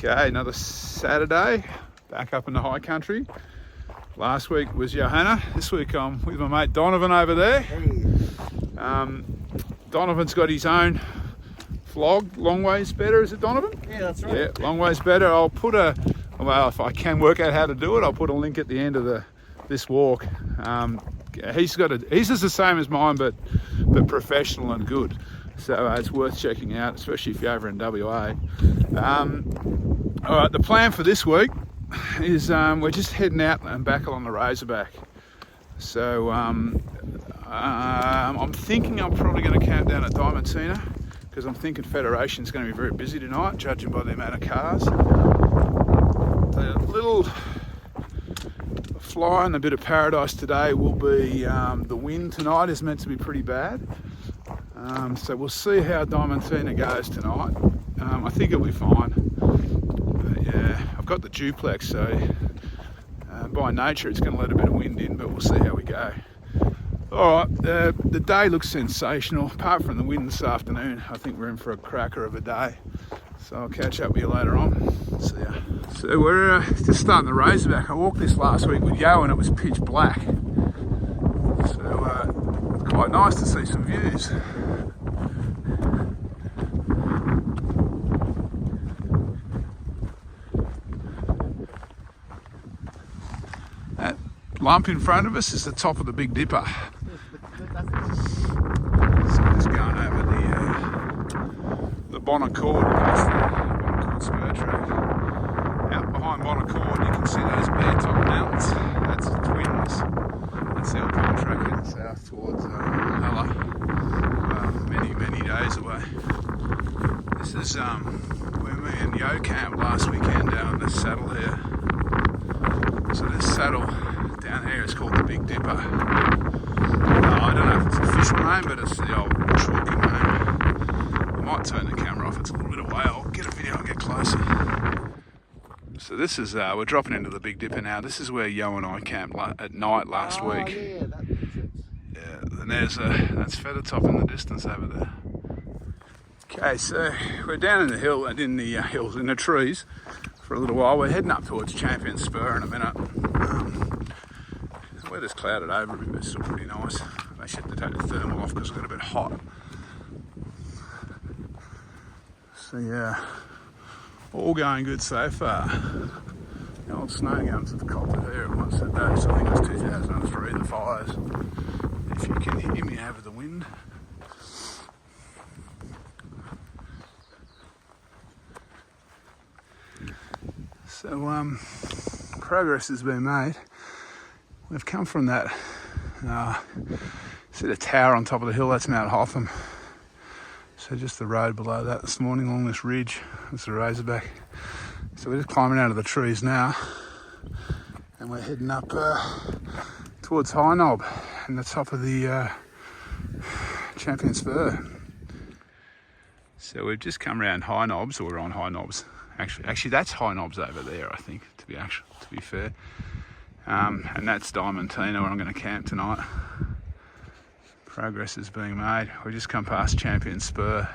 Okay, another Saturday, back up in the high country. Last week was Johanna. This week I'm with my mate Donovan over there. Donovan's got his own vlog, Long Ways Better, is it Donovan? Yeah, that's right. Yeah, Long Ways Better. I'll put well, if I can work out how to do it, I'll put a link at the end of this walk. He's just the same as mine, but professional and good. So it's worth checking out, especially if you're over in WA. All right, the plan for this week is we're just heading out and back along the Razorback. So I'm thinking I'm probably going to camp down at Diamantina, because I'm thinking Federation's going to be very busy tonight, judging by the amount of cars. The little fly in a bit of paradise today will be the wind tonight is meant to be pretty bad. So we'll see how Diamantina goes tonight. I think it'll be fine. But yeah, I've got the duplex, so by nature it's going to let a bit of wind in, but we'll see how we go. All right, the day looks sensational. Apart from the wind this afternoon, I think we're in for a cracker of a day. So I'll catch up with you later on. See ya. So we're just starting the Razorback. I walked this last week with Yo and it was pitch black. So it's quite nice to see some views. That lump in front of us is the top of the Big Dipper. So just going over the Bonaccord, that's the Bonaccord Spur track. Out behind Bonaccord you can see those bare top mountains. That's the Twins. That's the Alpine track heading south towards Hella. Many days away. This is where me and Yo camped last weekend down the saddle here. So this saddle down here is called the Big Dipper. I don't know if it's the official name, but it's the old chalky name. I might turn the camera off, it's a little bit away. I'll get a video and get closer. So this is, we're dropping into the Big Dipper now. This is where Yo and I camped at night last week. Yeah, that makes sense. Yeah, and that's Feathertop in the distance over there. Okay, so we're down in the hill and in the hills, in the trees for a little while. We're heading up towards Champion Spur in a minute. The weather's clouded over a bit, but it's still pretty nice. I should have to take the thermal off because it's got a bit hot. So yeah, all going good so far. The old snow gums have copped it here at once that day, so I think it was 2003, the fires. If you can hear me over the wind. So progress has been made. We've come from that see the tower on top of the hill, that's Mount Hotham. So just the road below that this morning along this ridge, that's the Razorback. So we're just climbing out of the trees now and we're heading up towards High Knob and the top of the Champion Spur. So we've just come around High Knobs, or we're on High Knobs. Actually that's High Knobs over there, I think, to be fair. And that's Diamantina where I'm going to camp tonight. Progress is being made. We've just come past Champion Spur.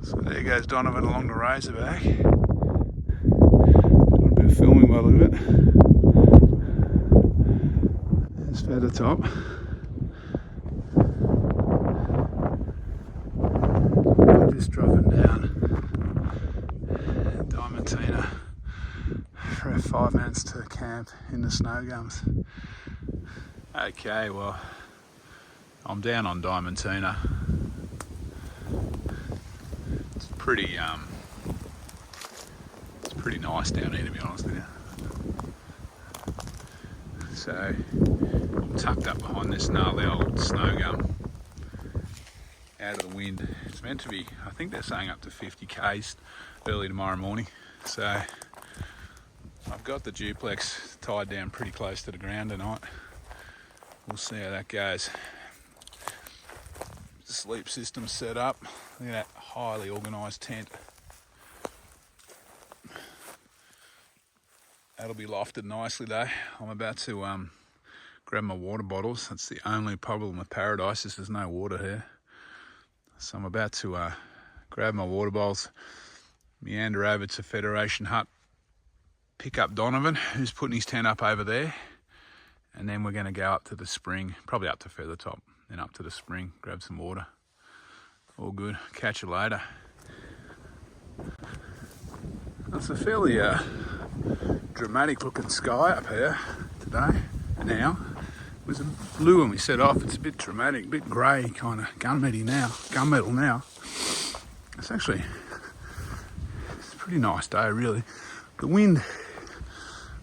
So there goes Donovan along the Razorback. Doing a bit of filming by the look of it. There's Feathertop. Just dropping down Diamantina for 5 minutes to camp in the snow gums. Okay, well, I'm down on Diamantina. It's pretty nice down here, to be honest with you. So I'm tucked up behind this gnarly old snow gum, out of the wind. It's meant to be, I think they're saying up to 50 k's early tomorrow morning. So I've got the duplex tied down pretty close to the ground tonight. We'll see how that goes. The sleep system's set up. Look at that highly organised tent. That'll be lofted nicely though. I'm about to grab my water bottles. That's the only problem with Paradise is there's no water here. So I'm about to grab my water bowls, meander over to Federation Hut, pick up Donovan, who's putting his tent up over there, and then we're going to go up to the spring, probably up to Feathertop, then up to the spring, grab some water. All good. Catch you later. It's a fairly dramatic looking sky up here today. Now it was blue when we set off. It's a bit dramatic, a bit grey, kind of gunmetal now. It's a pretty nice day, really. The wind,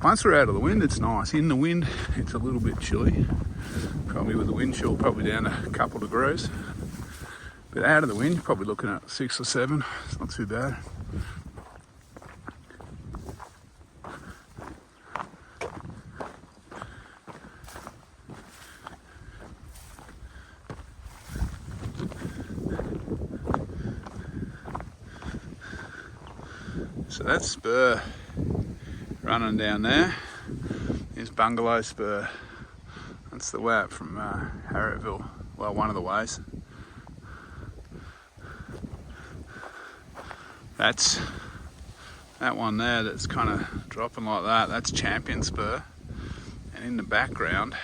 once we're out of the wind, it's nice. In the wind, it's a little bit chilly. Probably with the wind chill, probably down a couple degrees. But out of the wind, you're probably looking at 6 or 7. It's not too bad. So that's Spur running down there. Here's Bungalow Spur. That's the way up from Harriettville. Well, one of the ways. That's that one there that's kind of dropping like that. That's Champion Spur. And in the background,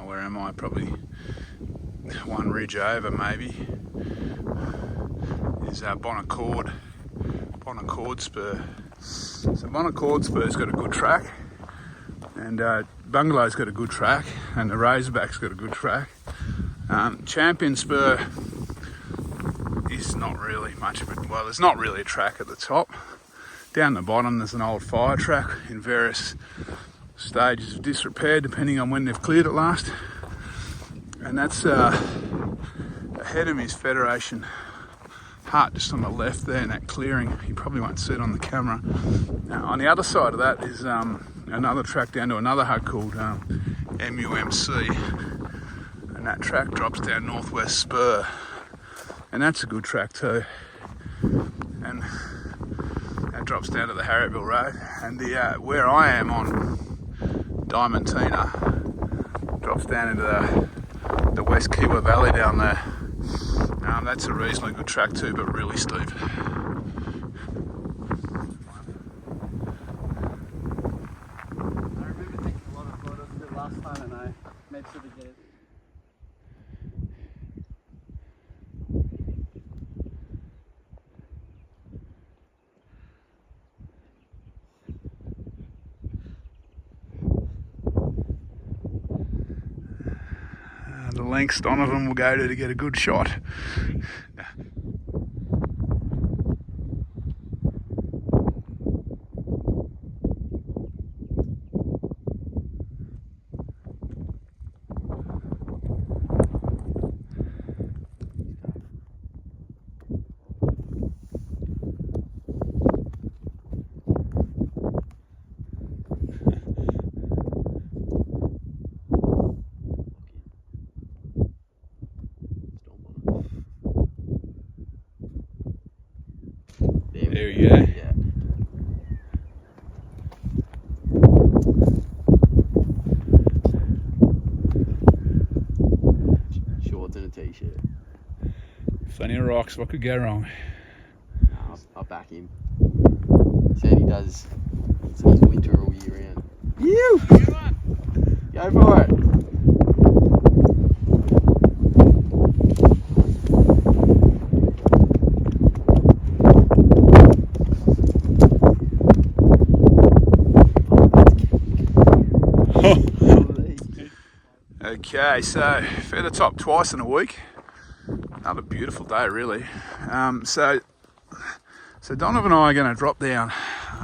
where am I? Probably one ridge over maybe, is Bonaccord Spur. So Bonaccord Spur's got a good track, and Bungalow's got a good track, and the Razorback's got a good track. Champion Spur is not really much of it. Well, there's not really a track at the top. Down the bottom there's an old fire track in various stages of disrepair depending on when they've cleared it last. And that's ahead of me is Federation Hut, just on the left there in that clearing. You probably won't see it on the camera. Now, on the other side of that is another track down to another hut called MUMC, and that track drops down Northwest Spur, and that's a good track too. And that drops down to the Harriettville Road, and the where I am on Diamantina drops down into the West Kiwa Valley down there. That's a reasonably good track too, but really steep. I remember taking a lot of photos of it last time, and I made sure to get it. The lengths Donovan will go to get a good shot. There you go. Yeah. Shorts and a t-shirt. Plenty of rocks, what could go wrong? I'll back him. Sandy does his winter all year round. You! Go for it! Okay, so Feathertop twice in a week. Another beautiful day, really. So Donovan and I are going to drop down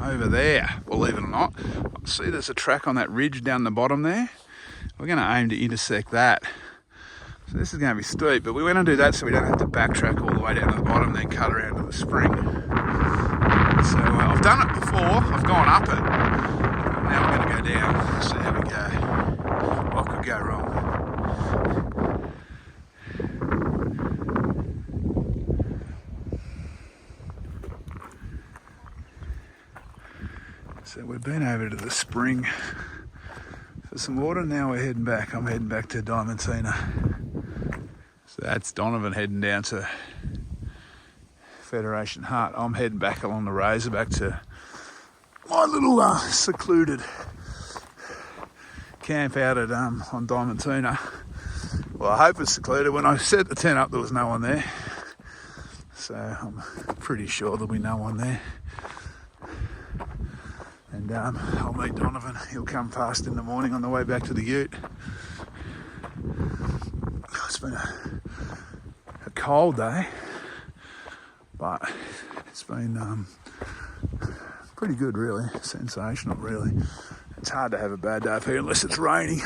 over there, believe it or not. See, there's a track on that ridge down the bottom there. We're going to aim to intersect that. So this is going to be steep, but we want to do that so we don't have to backtrack all the way down to the bottom and then cut around to the spring. So I've done it before, I've gone up it. Now we're going to go down, see how we go. What could go wrong? So we've been over to the spring for some water, now we're heading back. I'm heading back to Diamantina. So that's Donovan heading down to Federation Heart. I'm heading back along the Razorback to my little secluded camp out at on Diamantina. Well, I hope it's secluded. When I set the tent up, there was no one there, so I'm pretty sure there'll be no one there. And I'll meet Donovan. He'll come past in the morning on the way back to the ute. It's been a cold day, but it's been pretty good, really. Sensational, really. It's hard to have a bad day up here unless it's raining.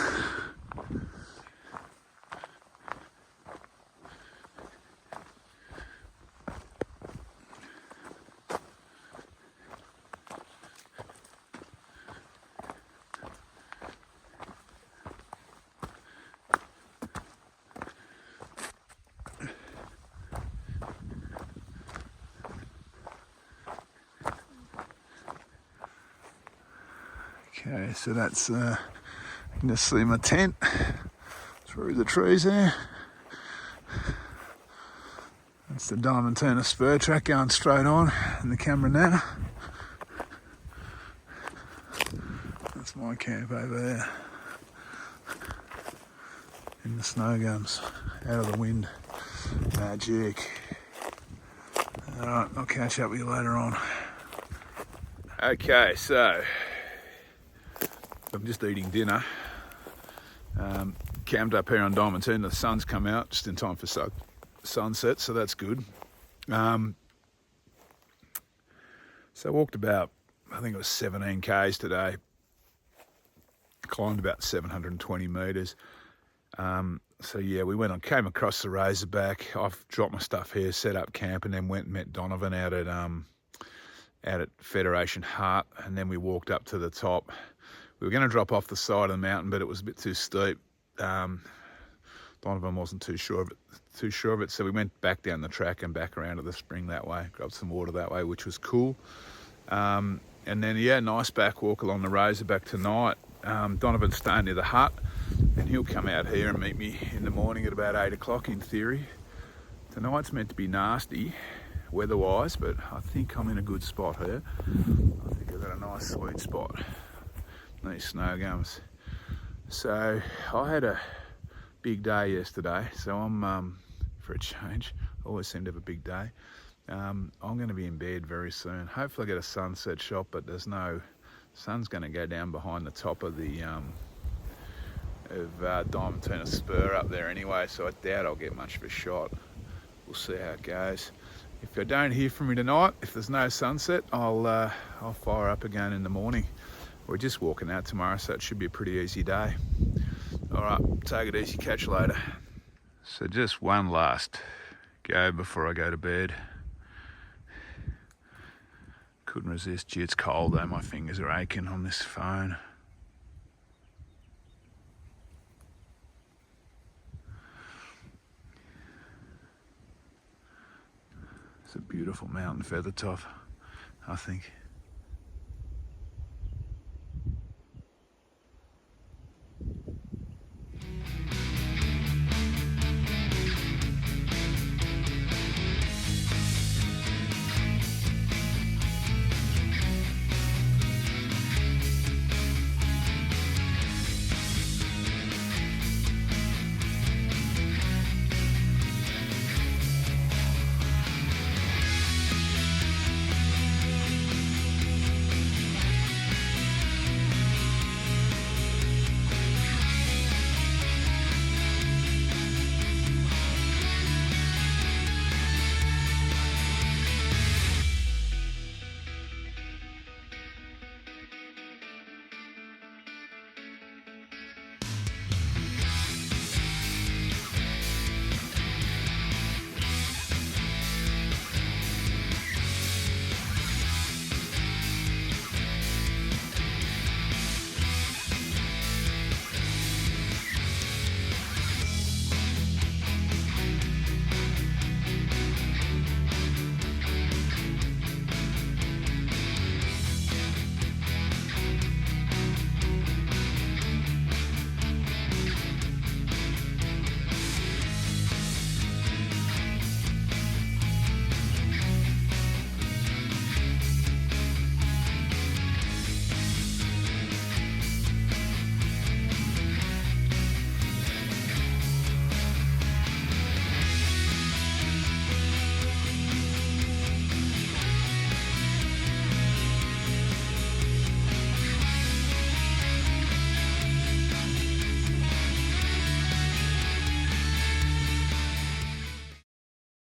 Okay, so that's, you can just see my tent through the trees there. That's the Diamantina Spur track going straight on in the camera now. That's my camp over there. In the snow gums, out of the wind. Magic. Alright, I'll catch up with you later on. Okay, so I'm just eating dinner. Camped up here on Diamantina. The sun's come out just in time for sunset, so that's good. So I walked about, I think it was 17 k's today. Climbed about 720 metres. So yeah, we came across the Razorback. I've dropped my stuff here, set up camp, and then went and met Donovan out at Federation Heart, and then we walked up to the top. We were going to drop off the side of the mountain, but it was a bit too steep. Donovan wasn't too sure of it, so we went back down the track and back around to the spring that way, grabbed some water that way, which was cool. And then, yeah, nice back walk along the Razorback tonight. Donovan's staying near the hut, and he'll come out here and meet me in the morning at about 8 o'clock in theory. Tonight's meant to be nasty weather-wise, but I think I'm in a good spot here. I think I've got a nice sweet spot. These snow gums. So I had a big day yesterday, so I'm for a change, always seem to have a big day. I'm going to be in bed very soon. Hopefully I get a sunset shot, but there's no sun's going to go down behind the top of the Diamantina Spur up there anyway, so I doubt I'll get much of a shot. We'll see how it goes. If I don't hear from me tonight, if there's no sunset, I'll fire up again in the morning. We're just walking out tomorrow, so it should be a pretty easy day. All right, take it easy, catch you later. So just one last go before I go to bed. Couldn't resist. Gee, it's cold though, my fingers are aching on this phone. It's a beautiful mountain, Feathertop, I think.